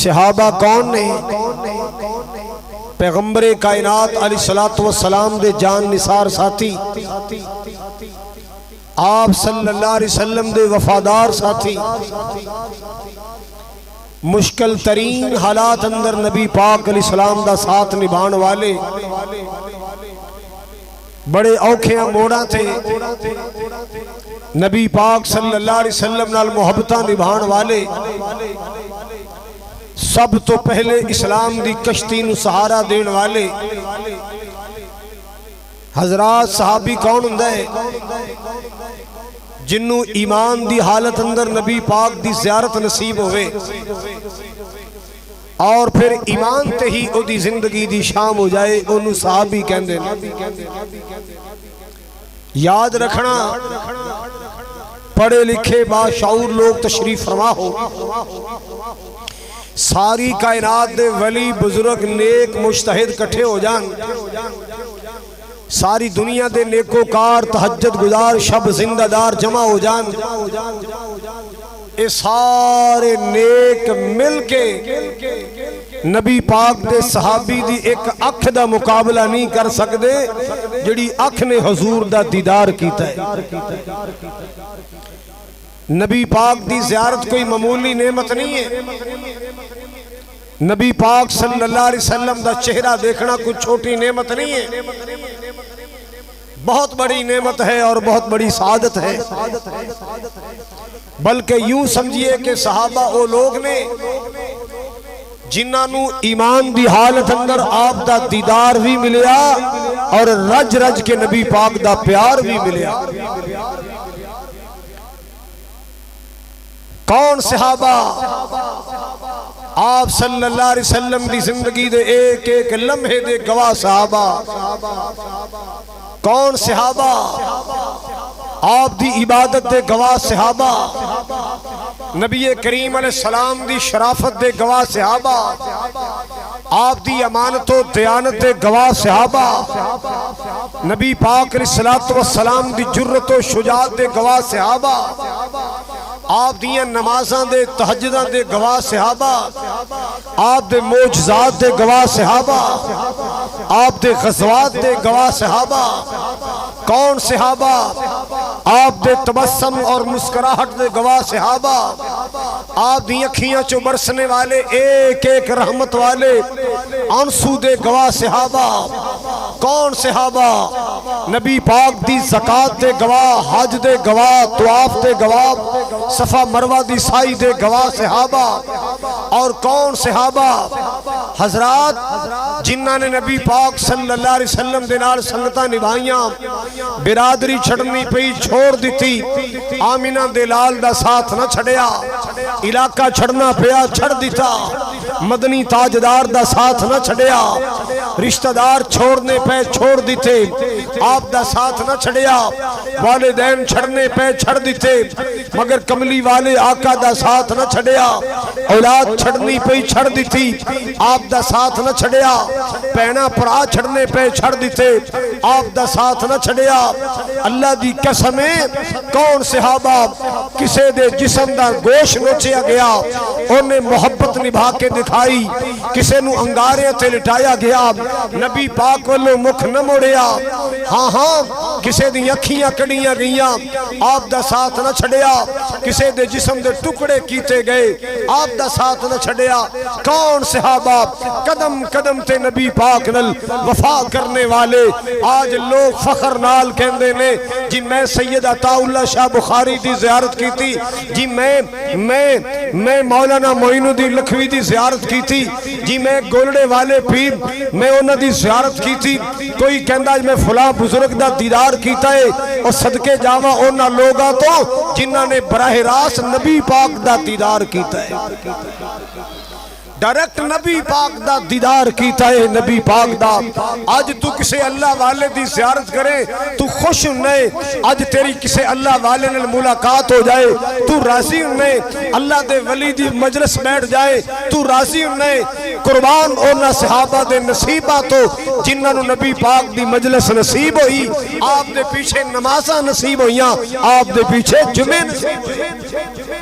صحابہ کون نے؟ پیغمبر کائنات علیہ السلام دے جان نثار ساتھی، آپ صلی اللہ علیہ وسلم دے وفادار ساتھی، مشکل ترین حالات اندر نبی پاک علیہ السلام دا ساتھ نبھان والے، بڑے اوکھیاں موڑاں تھے، نبی پاک صلی اللہ علیہ وسلم نال محبتاں نبھان والے، سب تو پہلے اسلام دی کشتی نو سہارا دین والے حضرات صحابی کون ہوندا ہے؟ جنوں ایمان دی حالت اندر نبی پاک دی زیارت نصیب ہوئے اور پھر ایمان تے ہی او دی زندگی دی شام ہو جائے، انہوں صحابی کہندے ہیں۔ یاد رکھنا، پڑھے لکھے باشعور لوگ تشریف فرما ہو، ساری کائنات دے ولی بزرگ نیک مجتہد کٹھے ہو جان، ساری دنیا دے نیکوکار تہجد گزار شب زندہ دار جمع ہو جان، اے سارے نیک مل کے نبی پاک دے صحابی دی ایک اکھ دا مقابلہ نہیں کر سکدے جڑی اکھ نے حضور دا دیدار کیتا ہے۔ نبی پاک دی زیارت کوئی معمولی نعمت نہیں ہے، نبی پاک صلی اللہ علیہ وسلم دا چہرہ دیکھنا کوئی چھوٹی نعمت نہیں ہے، بہت بڑی نعمت ہے اور بہت بڑی سعادت ہے۔ بلکہ یوں سمجھئے کہ صحابہ وہ لوگ نے جنہاں نو ایمان دی حالت اندر آپ دا دیدار بھی ملیا اور رج رج کے نبی پاک دا پیار بھی ملیا۔ کون صحابہ؟ آپ صلی اللہ علیہ وسلم دی زندگی دے ایک ایک لمحے دے گواہ صحابہ۔ کون صحابہ؟ آپ دی عبادت دے گواہ صحابہ، نبی کریم علیہ السلام دی شرافت دے گواہ صحابہ، آپ دی امانت و دیانت دے گواہ صحابہ، نبی پاک علیہ السلام دی جرت و شجاعت دے گواہ صحابہ، آپ دیاں نمازاں دے تہجداں دے گواہ صحابہ، آپ دے معجزات دے گواہ صحابہ، آپ دے غزوات دے گواہ صحابہ۔ کون صحابہ؟ آپ دے تبسم اور مسکراہٹ دے گواہ صحابہ، آپ دی اکھیاں چو برسنے والے ایک ایک رحمت والے آنسو دے گواہ صحابہ۔ کون صحابہ؟ نبی پاک دی زکاة دے گواہ، حج دے گواہ، طواف دے گواہ، صفا مروہ دی سائی دے گواہ صحابہ۔ اور کون صحابہ؟ حضرات جنہاں نے نبی پاک صلی اللہ علیہ وسلم دے نال سنگتاں نبھائیاں، برادری چھڑنی پئی چھوڑ دیتی، آمینہ دے لال دا ساتھ نہ چھڑیا، علاقہ چھڑنا پیا چھڑ دیتا، مدنی تاجدار دا ساتھ نہ چھڑیا، رشتہ دار چھوڑنے پہ چھوڑ دیتے، آپ دا ساتھ نہ چھڑیا، والدین چھڑنے پہ چھڑ دیتے، مگر کملی والے آقا دا ساتھ نہ چھڑیا، اولاد چھڑنی پہ چھڑ دیتی، آپ دا ساتھ نہ چھڑیا، پہنا پرا چھڑنے پہ چھڑ دیتے، آپ دا ساتھ نہ چھڑیا۔ اللہ دی قسمیں کون صحابہ کسے دے جسم دا گوش نوچیا گیا انہیں محبت نبھا کے دکھائی، کسے نو انگارے تے لٹایا گیا نبی پاک والو مکھ نہ موڑیا، ہاں کسے دی اکھیاں کڑیاں گئیاں آپ دا ساتھ نہ چھڑیا، کسے دے جسم دے ٹکڑے کیتے گئے آپ دا ساتھ نہ چھڑیا۔ کون صحابہ قدم قدم تے نبی پاک نل وفا کرنے والے، آج لوگ فخر نال کہندے نے جی میں سید عطا اللہ شاہ بخاری دی زیارت کی تھی، جی میں مولانا معین الدین لکھوی دی زیارت کی تھی، جی میں گولڑے والے پیر میں انہاں دی زیارت کی تھی، کوئی کہندا میں فلاں بزرگ دا دیدار کیتا ہے، اور صدقے جاواں انہاں لوگاں تو جنہاں نے براہ راست نبی پاک دا دیدار کیتا ہے، ڈائریکٹ نبی پاک دا دیدار کیتا ہے نبی پاک دا۔ آج تو کسے اللہ والے دی زیارت کرے تو خوش انہیں، آج تیری کسے اللہ والے نے ملاقات ہو جائے تو راضی انہیں، اللہ دے ولی دی مجلس بیٹھ جائے تو راضی انہیں، قربان اونا صحابہ دے نصیبہ تو جنہاں نو نبی پاک دی مجلس نصیب ہوئی، آپ دے پیچھے نمازہ نصیب ہوئیاں، آپ دے پیچھے جمعے نصیب ہوئی۔